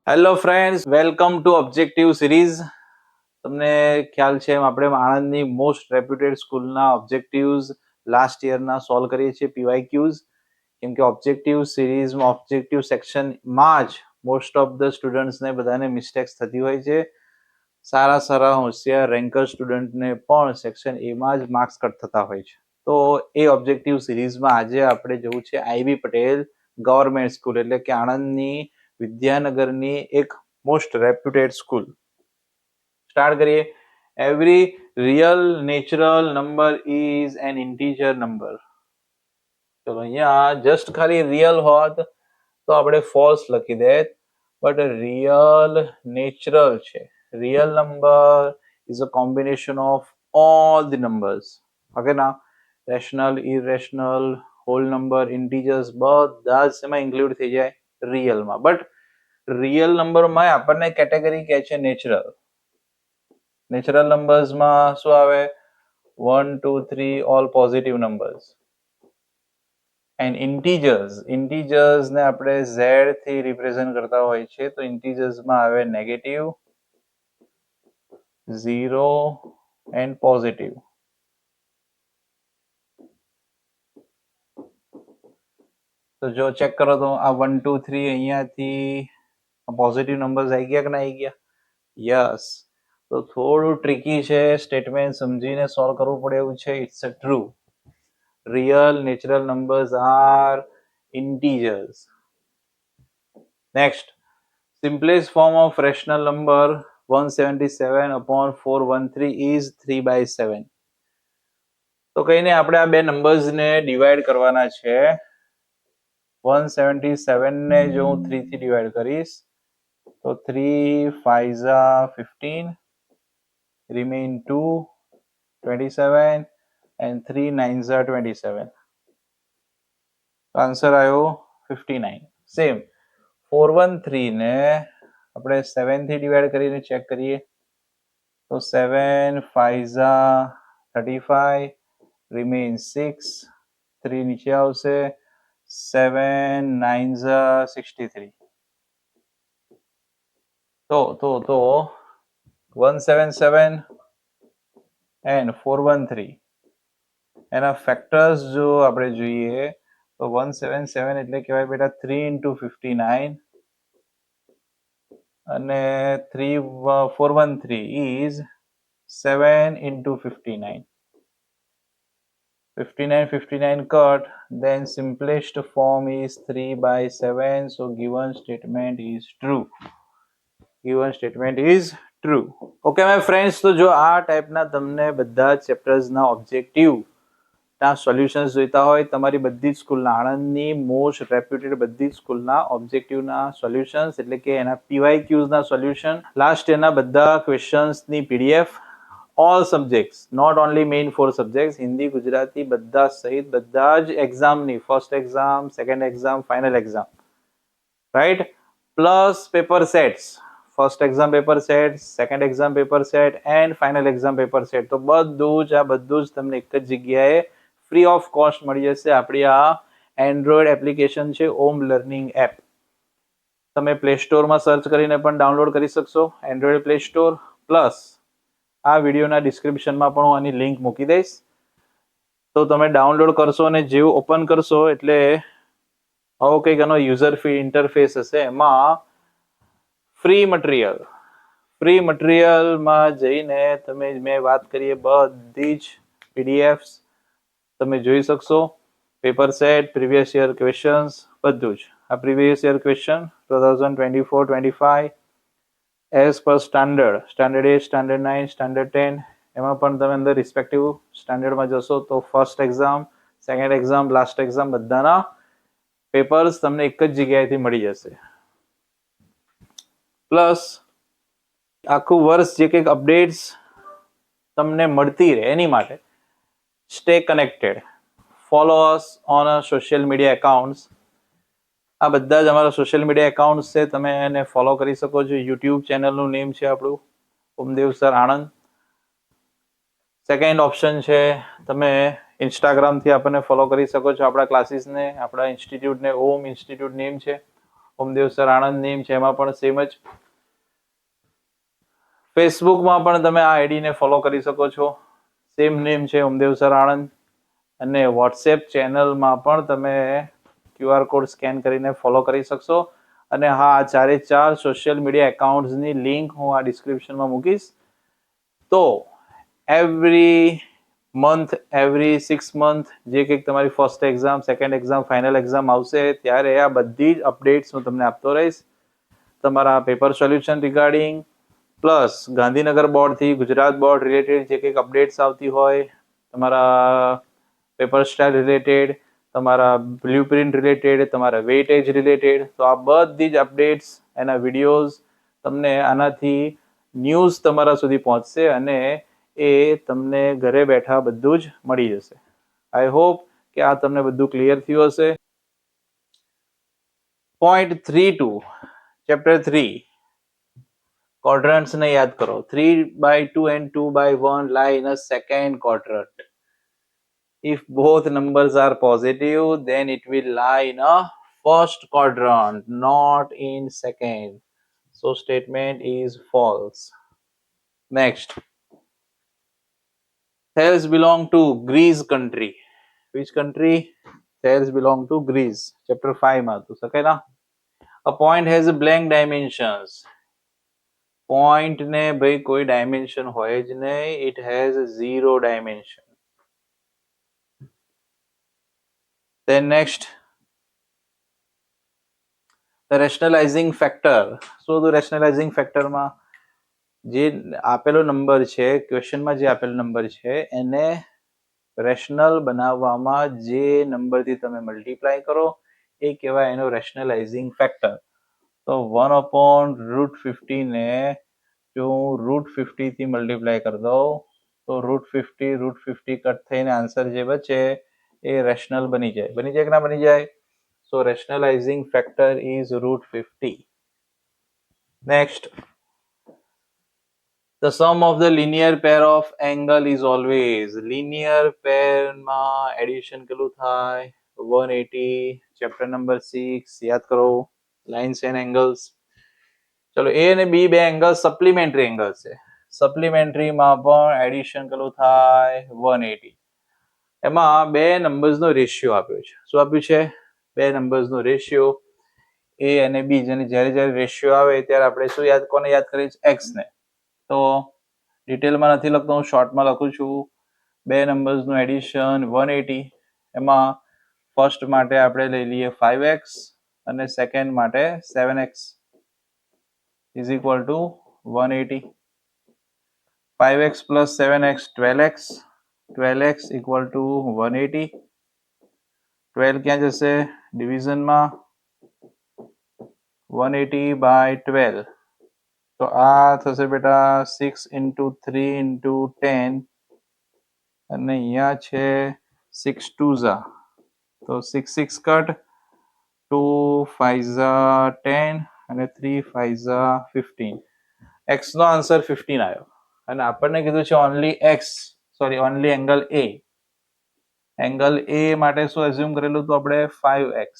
Hello friends, welcome to objective series. તમને ખ્યાલ છે આપણે આણંદની મોસ્ટ રેપ્યુટેડ સ્કૂલના ઓબ્જેક્ટિવ્સ લાસ્ટ યરના સોલ્વ કરીએ છીએ, પીવાયક્યુઝ. કેમ કે ઓબ્જેક્ટિવ સિરીઝમાં ઓબ્જેક્ટિવ સેક્શનમાં જ મોસ્ટ ઓફ ધ સ્ટુડન્ટ્સને બધાને મિસ્ટેક્સ થતી હોય છે. સારા હોશિયાર રેન્કર સ્ટુડન્ટને પણ સેક્શન એમાં જ માર્ક્સ કટ થતા હોય છે. તો એ ઓબ્જેક્ટિવ સિરીઝમાં આજે આપણે જવું છે આઈબી પટેલ ગવર્મેન્ટ સ્કૂલ, એટલે કે આણંદની વિદ્યાનગરની એક મોસ્ટ રેપ્યુટેડ સ્કૂલ. સ્ટાર્ટ કરીએ. Every real natural number is an integer number. ચલો, અહીંયા જસ્ટ ખાલી રિયલ હોત તો આપણે ફોલ્સ લખી દેત, બટ રિયલ નેચરલ છે. Real number is a combination of all the numbers. Okay ના, rational, irrational, hall number, integers બધા જ એમાં ઇન્ક્લુડ થઈ જાય રિયલમાં. બટ રિયલ નંબરમાં આપણને કેટેગરી કહે છે નેચરલ. નેચરલ નંબર્સમાં શું આવે? 1, 2, 3 all positive numbers. And integers ને આપણે ઝેડ થી રિપ્રેઝન્ટ કરતા હોય છે, તો ઇન્ટીજર્સમાં આવે નેગેટિવ, 0 એન્ડ પોઝિટિવ. તો જો ચેક કરો તો આ 1, 2, 3 અહીંયાથી પોઝિટિવ નંબર્સ આવી ગયા કે ના આવી ગયા? યસ. તો થોડું ટ્રિકી છે, સ્ટેટમેન્ટ સમજીને સોલ્વ કરવું પડે એવું છે. It's a true. Real natural numbers are integers. Next, simplest form of rational number 177/413 is 3/7. તો કઈ નહીં, આપણે આ બે નંબર્સને ડિવાઈડ કરવાના છે. 177 ને જો હું 3 થી ડિવાઈડ કરીશ તો 3 5 15, remain 2 27 and 3 9 27. આન્સર આવ્યો 59. સેમ 413 ને આપણે 7 થી ડિવાઈડ કરીને ચેક કરીએ તો 7 5 35, remain 6, 3 નીચે આવશે, 7 9 63. તો 177 and 413 એના ફેક્ટર્સ જો આપણે જોઈએ તો 177 એટલે કહેવાય બેટા 3 into 59 અને 413 is 7 into 59. 59 cut, then simplest form is 3/7. So given statement is true. Okay my friends, તો જો આ ટાઈપના તમને બધા ચેપ્ટર્સના ઓબ્જેક્ટિવ ના સોલ્યુશન્સ જોઈતા હોય, તમારી બધી જ સ્કૂલના આણંદની મોસ્ટ રેપ્યુટેડ બધી જ સ્કૂલના ઓબ્જેક્ટિવના સોલ્યુશન્સ એટલે કે એના પીવાયક્યુઝના સોલ્યુશન, લાસ્ટ યરના બધા ક્વેશ્ચન્સની PDF, all subjects, not only main 4 subjects, Hindi Gujarati બધા સહિત બધા જ એક્ઝામની, first exam, second exam, final exam, right, plus paper sets, first exam paper set, second exam paper set and final exam paper set. તો બધું જ તમને એક જ જગ્યાએ ફ્રી ઓફ કોસ્ટ મળી જશે. આપણી આ એન્ડ્રોઈડ એપ્લિકેશન છે ઓમ લર્નિંગ એપ. તમે પ્લે સ્ટોરમાં સર્ચ કરીને પણ ડાઉનલોડ કરી શકશો, એન્ડ્રોઈડ પ્લે સ્ટોર. પ્લસ આ વિડીયોના ડિસ્ક્રિપ્શનમાં પણ હું આની લિંક મૂકી દઈશ. તો તમે ડાઉનલોડ કરશો અને જેવું ઓપન કરશો એટલે આવો કંઈક આનો યુઝર ફી ઇન્ટરફેસ હશે. એમાં ફ્રી મટીરિયલમાં જઈને તમે મેં વાત કરીએ બધી જ પીડીએફ્સ તમે જોઈ શકશો. Paper set, previous year questions બધું જ. આ previous year question 2024-25 as per standard 8, standard 9, standard 10, એમાં પણ તમે અંદર રિસ્પેક્ટિવ સ્ટાન્ડર્ડમાં જશો તો first exam, second exam, last exam બધાના પેપર્સ તમને એક જ જગ્યાએથી મળી જશે. પ્લસ આખું વર્ષ જે કંઈક અપડેટ્સ તમને મળતી રહે એની માટે stay connected, follow us on social media accounts. આ બધા જ અમારા સોશિયલ મીડિયા એકાઉન્ટ્સ છે, તમે એને ફોલો કરી શકો છો. યુટ્યુબ ચેનલનું નેમ છે આપણું Omdev sir Anand. Second option છે તમે ઇન્સ્ટાગ્રામથી આપણને ફોલો કરી શકો છો, આપણા ક્લાસીસને, આપણા ઇન્સ્ટિટ્યૂટને. ઓમ ઇન્સ્ટિટ્યૂટ નેમ છે, ઓમદેવ સર આણંદ નેમ છે એમાં પણ સેમ જ. ફેસબુકમાં પણ તમે આ આઈડીને ફોલો કરી શકો છો, સેમ નેમ છે ઓમદેવ સર આણંદ. અને વોટ્સએપ ચેનલમાં પણ તમે QR કોડ સ્કેન કરીને ફોલો કરી શકશો. અને હા, આ 4 સોશિયલ મીડિયા એકાઉન્ટ્સની લિંક હું આ ડિસ્ક્રિપ્શનમાં મૂકીશ. તો એવરી મંથ, એવરી 6 મંથ જે કંઈક તમારી first exam, second exam, final exam આવશે ત્યારે આ બધી જ અપડેટ્સ હું તમને આપતો રહીશ. તમારા paper solution regarding plus Gandhinagar બોર્ડથી ગુજરાત બોર્ડ રિલેટેડ જે કંઈક અપડેટ્સ આવતી હોય, તમારા પેપર સ્ટાઇલ રિલેટેડ, તમારા બ્લુપ્રિન્ટ રિલેટેડ, તમારા વેઇટેજ રિલેટેડ, તો આ બધી જ અપડેટ્સ, એના વિડીયોઝ તમને આનાથી ન્યૂઝ તમારા સુધી પહોંચશે અને એ તમને ઘરે બેઠા બધું જ મળી જશે. આઈ હોપ કે આ તમને બધું ક્લિયર થયું હશે. પોઈન્ટ 3.2 ચેપ્ટર 3 quadrants ને યાદ કરો. 3/2 and 2/1 lie in a second quadrant. If both numbers are positive, then it will lie in a first quadrant, not in second. So statement is false. Next. Thales belong to Greece country. Which country? Thales belong to Greece. Chapter 5 માં તો શકે ના. A point has a blank dimensions. Point ને ભાઈ કોઈ dimension હોય જ નહીં. It has 0 dimension. Then next, the rationalizing factor. So the rationalizing factor માં જે આપેલો નંબર છે, ક્વેશ્ચનમાં જે આપેલો નંબર છે એને રેશનલ બનાવવામાં જે નંબરથી તમે મલ્ટીપ્લાય કરો એ કહેવાય એનો રેશનલાઇઝિંગ ફેક્ટર. તો 1/√50 ને જો હું √50 થી મલ્ટીપ્લાય કરી દઉં તો √50 કટ થઈને આન્સર જે બચે એ રેશનલ બની જાય કે ના બની જાય? So rationalising factor is √50. Next, the sum of the linear pair of angle is always. linear pair માં એડિશન કેટલું થાય? 180. ચેપ્ટર નંબર 6 યાદ કરો, લાઇન્સ એન્ડ એંગલ્સ. ચલો, એ અને બી બે એંગલ સપ્લિમેન્ટરી એંગલ છે. સપ્લિમેન્ટરીમાં પણ એડિશન કેટલું થાય? 180. એમાં બે નંબર્સનો રેશિયો આપ્યો છે. શું આપ્યું છે? બે નંબર્સનો રેશિયો એ અને બી. જેને જ્યારે રેશિયો આવે ત્યારે આપણે શું કોને યાદ કરીએ? એક્સ ને. તો ડિટેલમાં નથી લખતો, હું શોર્ટમાં લખું છું. બે નંબર્સનું એડિશન 180. એમાં ફર્સ્ટ માટે આપણે લઈ લઈએ 5x અને સેકન્ડ માટે 7x is equal to 180. 5x plus 7x 12x. 12x equal to 180. 12 ક્યાં જશે? ડિવિઝનમાં 180/12. તો આ થશે બેટા 6 × 3 × 10 અને અહીંયા છે 6 2s, તો 6 6 કટ, 2 5s 10 અને 3 5s 15. x નો આન્સર 15 આવ્યો અને આપણને કીધું છે ઓનલી એંગલ એ. એંગલ એ માટે શું એઝ્યુમ કરેલું હતું આપણે? 5x.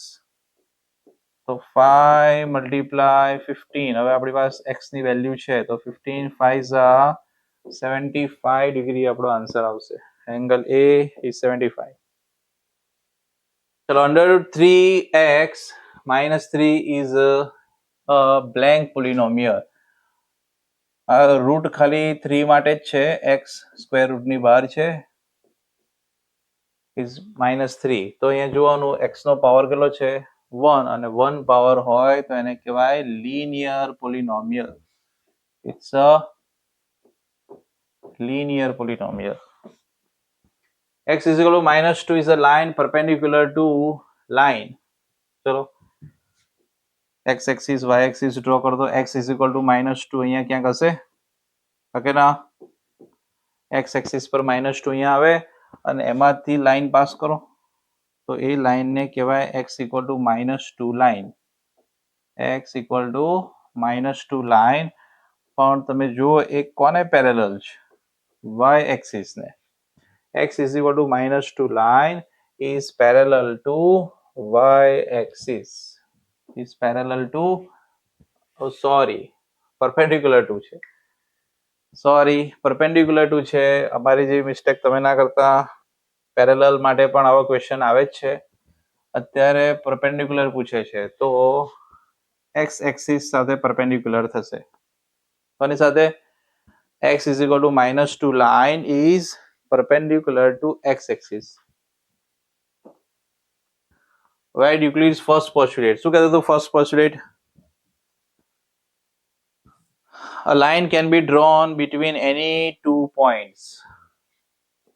તો 5 × 15. હવે આપણી પાસે x ની વેલ્યુ છે તો 15 5s 75 ડિગ્રી આપણો આન્સર આવશે. Angle A is 75. ચલો, √3x - 3 is a blank polynomial. Root ખાલી 3 માટે જ છે, x સ્ક્વેર રૂટની બહાર છે, ઇઝ -3. તો અહીંયા જોવાનું x નો પાવર કેટલો છે? 1, અને 1 પાવર હોય તો એને કહેવાય linear polynomial. It's a linear polynomial. x is equal to -2 is a line perpendicular to line. ચલો, x axis y axis draw કર દો. x is equal to -2 અહીંયા ક્યાંક હશે, ઓકે ના? x axis પર -2 અહીંયા આવે અને એમાંથી લાઈન પાસ કરો તો એ લાઈનને કહેવાય x equal to -2 line. x equal to -2 line. પણ તમે જુઓ એ કોને પેરેલલ છે? y axis ને. x is equal to -2 line is parallel to y axis. is parallel to, oh sorry, perpendicular to છે. સોરી, perpendicular to છે. અમારી જેવી મિસ્ટેક તમે ના કરતા. પેરેલલ માટે પણ આવો ક્વેશ્ચન આવે જ છે. અત્યારે perpendicular પૂછે છે તો x એક્સિસ સાથે perpendicular થશે. કોની સાથે? x is equal to -2 line is perpendicular to x axis. Right, Euclid's first postulate. શું કહેતો હતો first postulate? A line can be drawn between any 2 points.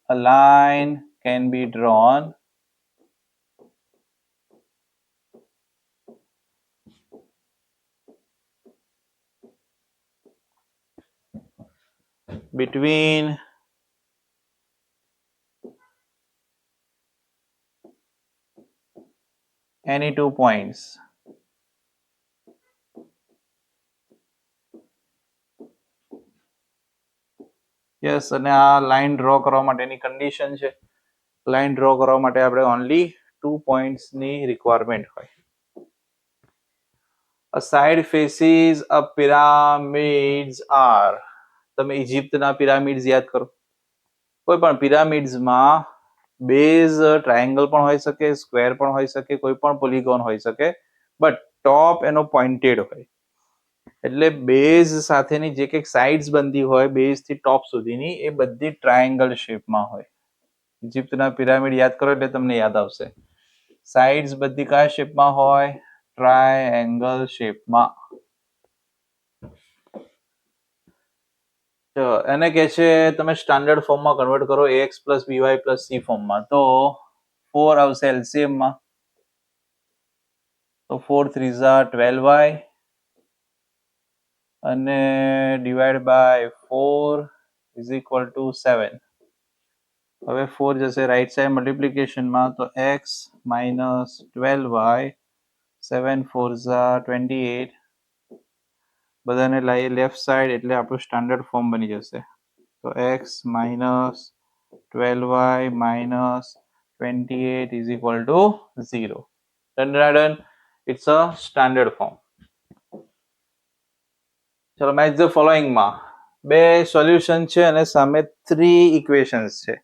A line can be drawn between any 2 points. Yes, અને આ line draw કરવા માટેની condition છે. Line draw કરવા માટે આપણે ઓનલી 2 પોઈન્ટ્સની રિક્વાયરમેન્ટ હોય. A side faces a pyramids are. તમે ઇજિપ્તના પિરામિડ્સ યાદ કરો. કોઈ પણ પિરામિડ્સમાં બેઝ ટ્રાયેંગલ પણ હોઈ શકે, સ્ક્વેર પણ હોઈ શકે, કોઈ પણ પોલિગોન હોઈ શકે, બટ ટોપ એનો પોઇન્ટેડ હોય. એટલે બેઝ સાથેની જે કંઈક સાઇડ્સ બનતી હોય બેઝ થી ટોપ સુધીની એ બધી ટ્રાયેંગલ શેપમાં હોય. ઇજિપ્તના પિરામિડ યાદ કરો એટલે તમને યાદ આવશે. સાઇડ્સ બધી કયા શેપમાં હોય? ટ્રાયેંગલ શેપમાં. એને કહે છે તમે સ્ટાન્ડર્ડ ફોર્મમાં કન્વર્ટ કરો ax + by + c ફોર્મમાં, તો 4 આવશે એલસીએમમાં. તો 4 × 3 = 12y અને ડિવાઈડ બાય 4 = 7. હવે 4 જશે રાઈટ સાઈડ મલ્ટિપ્લિકેશનમાં, તો x - 12y 7 × 4 = 28. બધાને લાવી લેફ્ટ સાઈડ એટલે આપણું સ્ટાન્ડર્ડ ફોર્મ બની જશે. તો x - 12y - 28 = 0. Done. It's a standard form. ચલો મેચ ધ ફોલોઈંગમાં 2 સોલ્યુશન છે અને સામે 3 ઇક્વેશન્સ છે.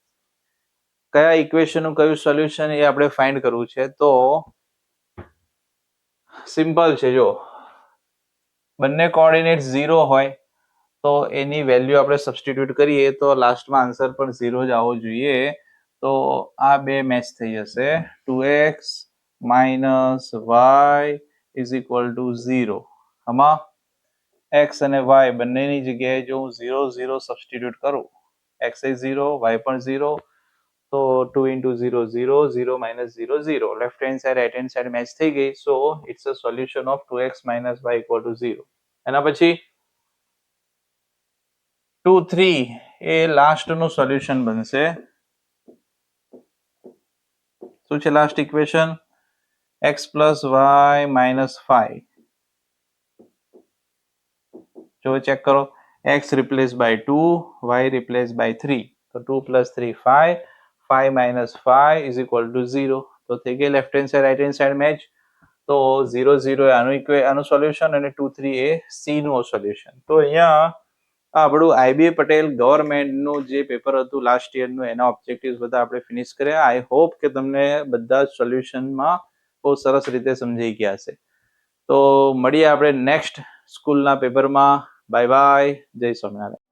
કયા ઇક્વેશનનું કયું સોલ્યુશન એ આપણે ફાઇન્ડ કરવું છે. તો સિમ્પલ છે. જો બંને કોઓર્ડિનેટ 0 હોય તો એની વેલ્યુ આપણે સબસ્ટિટ્યુટ કરીએ તો લાસ્ટમાં આન્સર પણ 0 જ આવવો જોઈએ. તો આ 2 મેચ થઈ જશે. 2x - y = 0. આમાં x અને y બંનેની જગ્યાએ જો હું 0 0 સબસ્ટિટ્યુટ કરું, x એ 0 y પણ 0, તો 2 × 0 0 0 - 0 0. Left hand side right hand side match થઈ ગઈ. So it's a solution of 2x - y = 0. એના પછી 2 3 એ લાસ્ટનું સોલ્યુશન બનશે. શું છે લાસ્ટ ઇક્વેશન? x + y - 5. જો ચેક કરો, x replace by 2, y replace by 3. તો 2 + 3 5, 5 - 5 = 0. તો થઈ ગઈ left hand side right hand side match. તો 0 0 એ આનું સોલ્યુશન અને 2 3 એ સી નું સોલ્યુશન. તો અહીંયા આપણું IBA પટેલ ગવર્મેન્ટનું જે પેપર હતું લાસ્ટ યરનું એના ઓબ્જેક્ટિવ્સ બધા આપણે ફિનિશ કર્યા. આઈ હોપ કે તમને બધા જ સોલ્યુશનમાં બહુ સરસ રીતે સમજાઈ ગયા હશે. તો મળીએ આપણે નેક્સ્ટ સ્કૂલના પેપરમાં. Bye bye. જય સ્વામિનારાયણ.